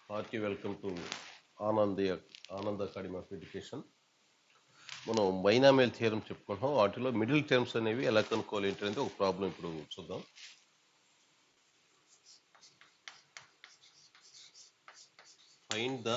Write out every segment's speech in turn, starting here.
Hearty welcome to Anand academy of education. మనం binomial theorem చెప్పుకుంటాం. వాటిలో మిడిల్ టర్మ్స్ అనేవి ఎలా కనుక్కోవాలి ఏంటనేది ఒక ప్రాబ్లం ఇప్పుడు చూద్దాం. Find the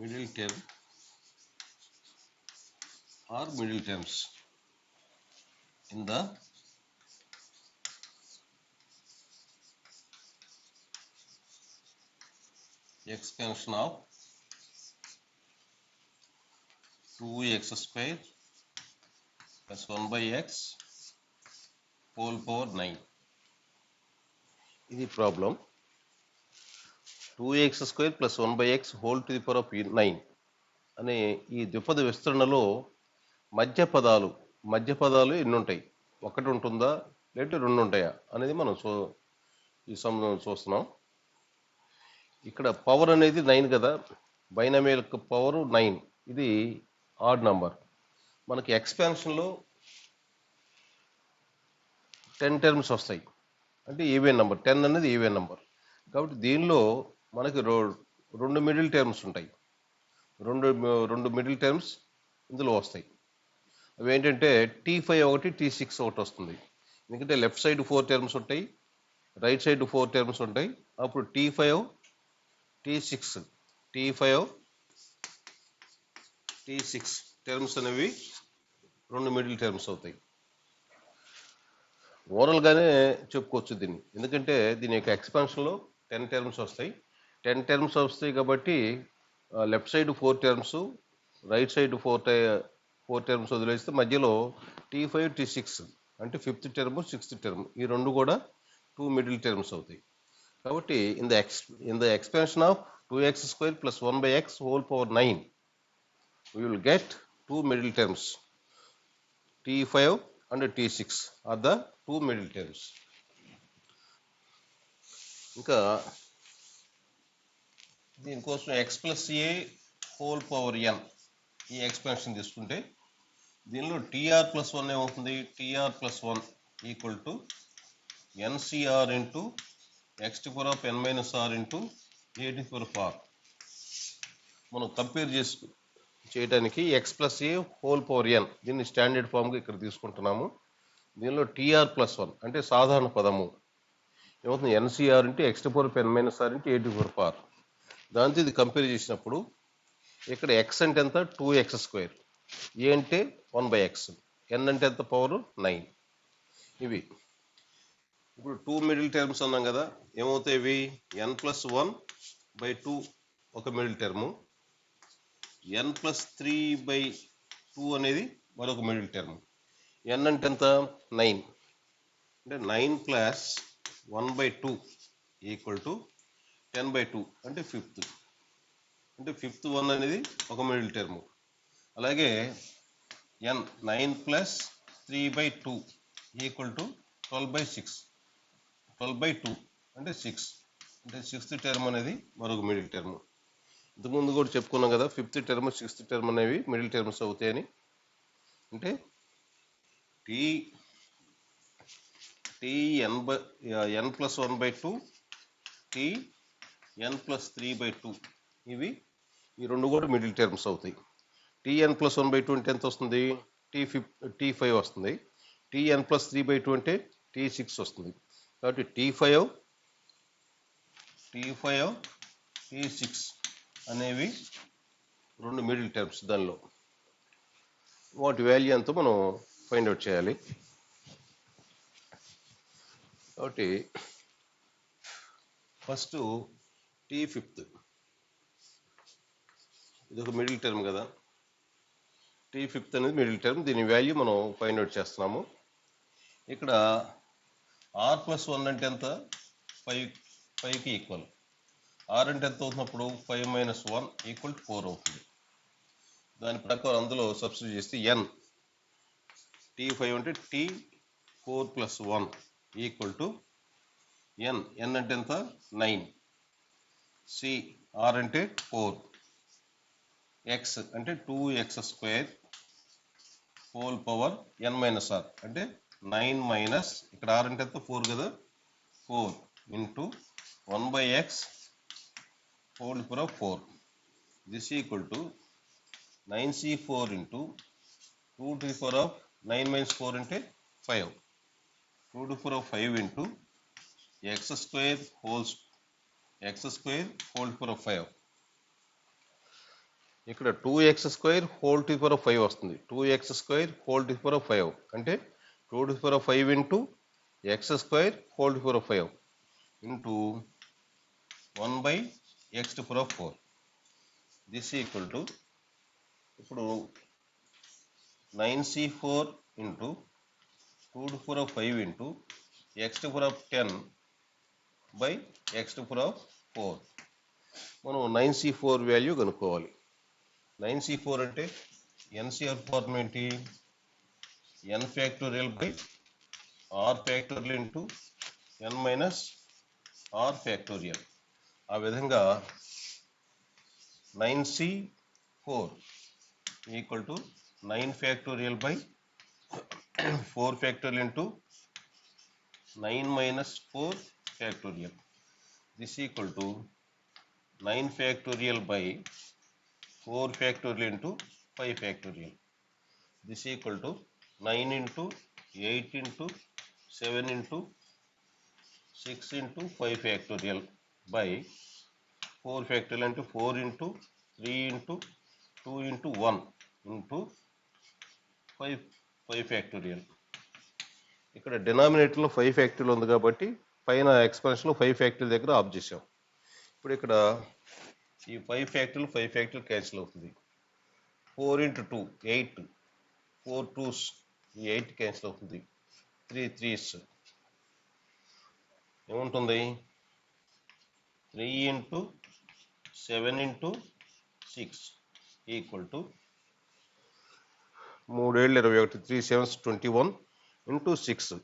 middle term are middle terms in the expansion of 2x square plus 1 by x whole power 9. ఇది problem. 2x square plus 1 by x whole to the power of 9 అనే ఈ ద్విపద విస్తరణలో మధ్య పదాలు ఎన్ని ఉంటాయి, ఒకటి ఉంటుందా లేదంటే రెండు ఉంటాయా అనేది మనం ఈ సమ్ చూస్తున్నాం. ఇక్కడ పవర్ అనేది 9 కదా, బైనామియల్ పవర్ 9, ఇది ఆడ్ నంబర్. మనకి ఎక్స్పాన్షన్లో 10 టర్మ్స్ వస్తాయి, అంటే ఈవెన్ నెంబర్. 10 అనేది ఈవెన్ నెంబర్ కాబట్టి దీనిలో మనకి రెండు మిడిల్ టర్మ్స్ ఉంటాయి. రెండు మిడిల్ టర్మ్స్ ఇందులో వస్తాయి. అవి ఏంటంటే T5 ఒకటి, T6 ఒకటి వస్తుంది. ఎందుకంటే లెఫ్ట్ సైడ్ 4 టర్మ్స్ ఉంటాయి, రైట్ సైడ్ 4 టర్మ్స్ ఉంటాయి. అప్పుడు T5 T6 టర్మ్స్ అనేవి రెండు మిడిల్ టర్మ్స్ అవుతాయి. ఓవరాల్గానే చెప్పుకోవచ్చు దీన్ని, ఎందుకంటే దీని యొక్క ఎక్స్పాన్షన్లో 10 టర్మ్స్ వస్తాయి. 10 టర్మ్స్ వస్తాయి కాబట్టి left side 4 terms, right side 4 terms వదిలేస్తే మధ్యలో T5 T6 అంటే 5th టర్మ్ 6th టర్మ్, ఈ రెండు కూడా 2 మిడిల్ టర్మ్స్ అవుతాయి. కాబట్టి in the expansion of 2x square plus 1 by x whole power 9 we will get 2 middle terms. T5 and T6 are the 2 middle terms. ఇంకా దీనికోసం x plus a whole power n ఈ expansion తీసుకుంటే దీనిలో tr plus 1 ఏమవుతుంది, tr plus 1 equal to ncr into x to the power of n minus r into a to the power of r. మనం compare చేయడానికి x plus ఏ whole power n దీన్ని standard ఫామ్గా ఇక్కడ తీసుకుంటున్నాము. దీనిలో tr plus 1 అంటే సాధారణ పదము ఏమవుతుంది, nCr into x to the power of n minus r into a to the power of r. దాంతో ఇది కంపేర్ చేసినప్పుడు ఇక్కడ x అంటే ఎంత, 2x స్క్వేర్, ఏ అంటే 1 by x, n అంటే ఎంత, పవర్ 9. ఇవి ఇప్పుడు 2 మిడిల్ టర్మ్స్ అన్నాం కదా, ఏమవుతాయి ఇవి, n ప్లస్ 1/2 ఒక మిడిల్ టర్ము, n ప్లస్ 3/2 అనేది మరొక మిడిల్ టర్మ్. n అంటే ఎంత, 9, అంటే 9 ప్లస్ 1/2 ఈక్వల్ టు 10/2 అంటే 5th, అంటే 5th 1 అనేది ఒక మిడిల్ టర్మ్. అలాగే n 9 ప్లస్ 3/2 ఈక్వల్ టు 12/6, 12/2 అంటే 6, అంటే 6th టర్మ్ అనేది మరొక మిడిల్ టర్మ్. ఇంతకుముందు కూడా చెప్పుకున్నాం కదా, 5th టర్మ్ 6th టర్మ్ అనేవి మిడిల్ టర్మ్స్ అవుతాయని. అంటే n ప్లస్ 1/2 n ప్లస్ 3/2 ఇవి ఈ రెండు కూడా మిడిల్ టర్మ్స్ అవుతాయి. n ప్లస్ 1/2 అంటే ఎంత వస్తుంది, T5 వస్తుంది. n ప్లస్ 3/2 అంటే T6 వస్తుంది. కాబట్టి T5 T6 అనేవి రెండు మిడిల్ టర్మ్స్. దానిలో వాటి వాల్యూ ఎంతో మనం ఫైండ్ అవుట్ చేయాలి. కాబట్టి ఫస్ట్ T5 ఇది ఒక మిడిల్ టర్మ్ కదా, T5 అనేది మిడిల్ టర్మ్, దీని వాల్యూ మనం ఫైండ్ అవుట్ చేస్తున్నాము. ఇక్కడ r ప్లస్ 1 అంటే ఎంత, 5కి ఈక్వల్. r అంటే ఎంత అవుతున్నప్పుడు 5 మైనస్ 1 ఈక్వల్ టు 4 అవుతుంది. దాని ప్రకారం అందులో సబ్స్టిట్యూట్ చేస్తే n T5 అంటే T4 plus 1 equal to n అంటే ఎంత, 9, c r అంటే 4, x అంటే 2x square whole power n minus r అంటే 9 మైనస్, ఇక్కడ r అంటే ఎంత, 4 కదా, 4 into 1 by x whole power of 4. This equal to 9c4 into 2 to the power of 9 minus 4 into 5. 2 to the power of 5 into x square whole power of 5. ఇక్కడ 2x square whole to the power of 5 వస్తుంది. 2x square whole to the power of 5 అంటే 2 to the power of 5 into x square whole to the power of 5 into 1 by x to the power of 4. This equal to ఇప్పుడు 9c4 into 2 to the power of 5 into x to the power of 10 by x to the power of 4. మనం 9c4 value కనుక్కోవాలి. 9c4 అంటే NCR form ఏంటి? n factorial by r factorial into n minus r factorial. ఆ విధంగా 9c4 equal to 9 factorial by 4 factorial into 9 minus 4 factorial. This equal to 9 factorial by 4 factorial into 5 factorial. This equal to 9 into 8 into 7 into 6 into 5 factorial by 4 factorial into 4 into 3 into 2 into 1 into 5 factorial. ఇక్కడ డినామినేటర్లో 5 factorial ఉంది కాబట్టి పైన ఎక్స్పాన్షన్లో 5 factorial దగ్గర of చేసాం. ఇప్పుడు ఇక్కడ ఈ 5 factorial cancel అవుతుంది. 4 into 2 8, 4 2s ఈ 8 క్యాన్సిల్ అవుతుంది. 3 3s ఏముంటుంది? 3 into 7 into 6 equal to 3 7 21 3 7 21 into 6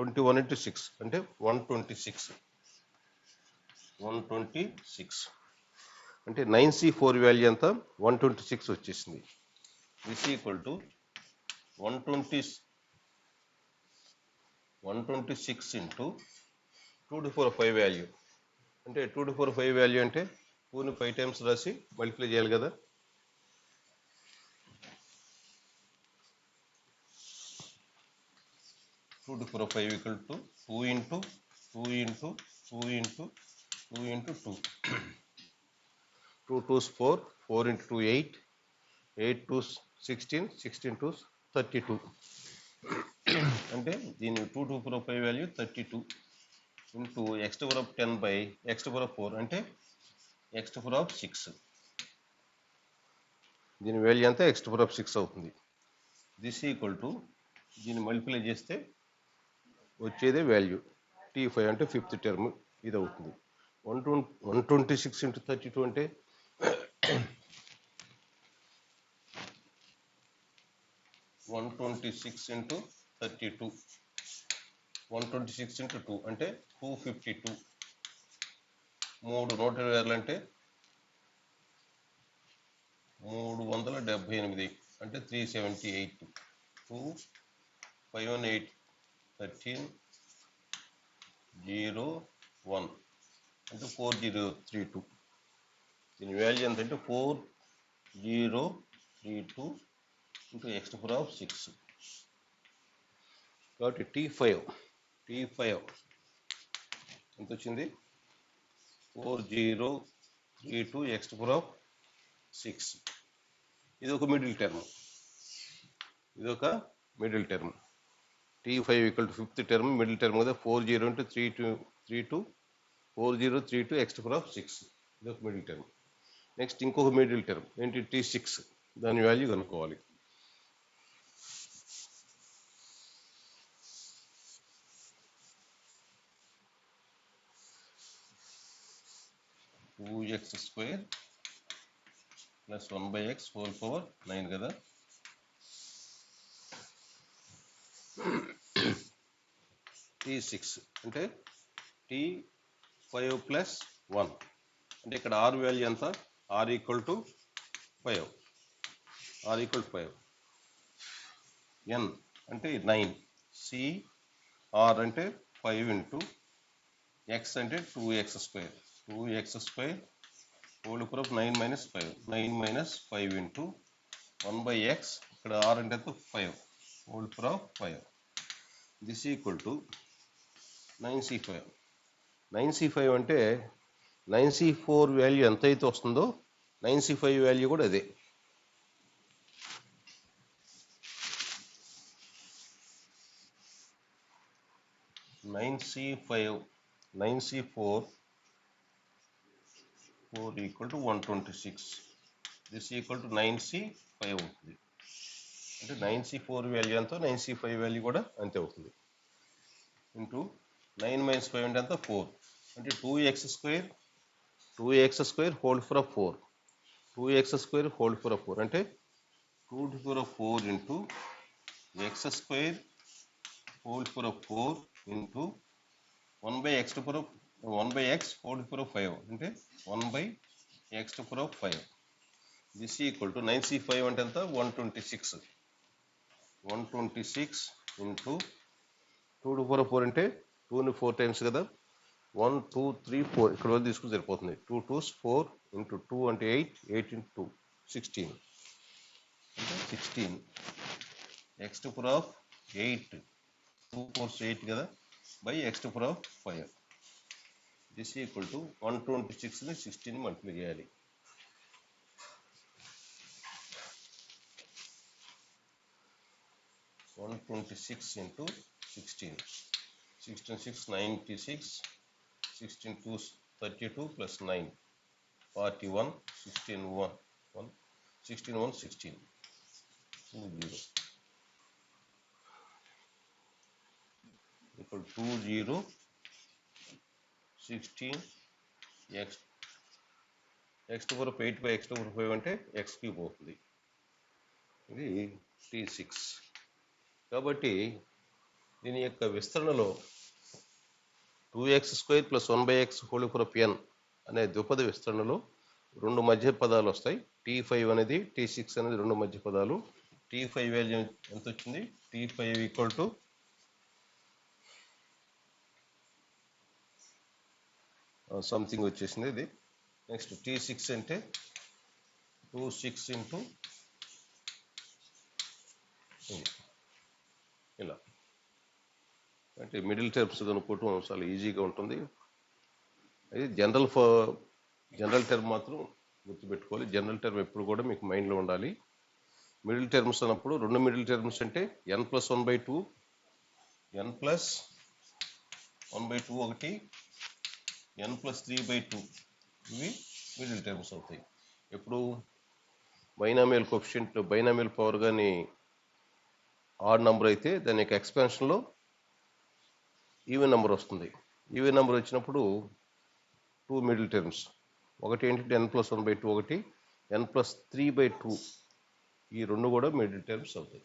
21 into 6 అంటే 126 అంటే 9c4 వాల్యూ అంతా 126 వచ్చేసింది. This equal to 126 into 2 to the power of 5 value అంటే 2 to the power of 5 value అంటే 2ని 5 టైమ్స్ రాసి మల్టిప్లై చేయాలి కదా. Two to power 5 equal to 2 into 2 into 2 into 2 into 2. 2 2s 4, 4 into 2 8, 8 2s 16, 16 2s 32. అంటే దీని 2 to the power of 5 value 32 into x to the power of 10 by x to the power of 4 అంటే x to the power of 6. దీని value అంతా x to the power of 6 అవుతుంది. This equal to దీన్ని multiply చేస్తే వచ్చేదే value T5 అంటే 5th term ఇది అవుతుంది. 126 into 32 అంటే 126 into 32 126 into 2 అంటే 252. 3 126 అంటే 378 అంటే 378. 2 518 13 0 1 అంటే 4032. దీని వాల్యూ ఎంత అంటే 4032 into x to the power of 6. కాబట్టి T5 ఎంత వచ్చింది? 4032 x to the power of 6. ఇది ఒక middle term. T5 equal to 5th term middle term కదా. 40 into 32 4032 x to the power of 6 ఇది ఒక మిడిల్ టర్మ్. నెక్స్ట్ ఇంకొక మిడిల్ టర్మ్ ఏంటి? T6 దాని వాల్యూ కనుక్కోవాలి. 2x square plus 1 by x whole power 9 కదా. T6 అంటే T5 plus 1 అంటే ఇక్కడ R వాల్యూ ఎంత? R equal to 5. N అంటే 9. C R అంటే 5 into x అంటే 2x² 2x² whole power 9 minus 5 9 minus 5 into 1/x ఇక్కడ r అంటే 5 whole power 5 this equal to 9c5 9c5 అంటే 9c4 వాల్యూ ఎంత అయితే వస్తుందో 9c5 వాల్యూ కూడా అదే. Nine C four equal to 126 this equal to 9c5 అవుతుంది. అంటే 9c4 వాల్యూ ఎంతో 9c5 వాల్యూ కూడా అంతే అవుతుంది. ఇంటూ 9 మైనస్ 5 అంటే ఎంత 4 అంటే 2x² whole power 4 2x² whole power 4 అంటే 2^4 into x² whole power 4 into 1/x whole power 5 అంటే 1/x⁵. This equal to 9c5 అంటే ఎంత 126 ఇంటూ 2^4 అంటే 2ని 4 టైమ్స్ కదా 1 2 3 4 ఇక్కడ వరకు తీసుకుని సరిపోతుంది. 2 2s 4 ఇంటూ 2 అంటే 8 ఇంటూ 2 16 అంటే 16 x⁸8 2 4s 8 కదా by x⁵5 this equal to 126ని 16 మల్టిప్లై చేయాలి. 126 into 16 16 6 96 16 2 32 plus 9 41 16 1 16 1 16 0 equal 2 0 16 x⁸8 by x⁵5 అంటే x³ అవుతుంది. ఇది T6. కాబట్టి దీని యొక్క విస్తరణలో 2x² plus 1/x whole power n అనే ద్విపద విస్తరణలో రెండు మధ్య పదాలు వస్తాయి. T5 అనేది T6 అనేది రెండు మధ్య పదాలు. T5 వాల్యూ ఎంత వచ్చింది T5 ఈక్వల్ టు సంథింగ్ వచ్చేసింది ఇది. నెక్స్ట్ T6 అంటే 26 ఇంటూ ఇలా అంటే మిడిల్ టర్మ్స్ కనుక్కోవటం చాలా ఈజీగా ఉంటుంది. అది జనరల్ టర్మ్ మాత్రం గుర్తుపెట్టుకోవాలి. జనరల్ టర్మ్ ఎప్పుడు కూడా మీకు మైండ్లో ఉండాలి. మిడిల్ టర్మ్స్ అన్నప్పుడు రెండు మిడిల్ టర్మ్స్ అంటే n+1/2 n+1/2 ఒకటి n+3/2 ఇవి మిడిల్ టర్మ్స్ అవుతాయి. ఎప్పుడు బైనామియల్ కోఎఫిషియంట్ బైనామియల్ పవర్ కానీ ఆడ్ నెంబర్ అయితే దాని యొక్క ఎక్స్పాన్షన్లో ఈవెన్ నెంబర్ వస్తుంది. ఈవెన్ నెంబర్ వచ్చినప్పుడు టూ మిడిల్ టర్మ్స్ ఒకటి ఏంటంటే n+1/2 ఒకటి n+3/2 ఈ రెండు కూడా మిడిల్ టర్మ్స్ అవుతాయి.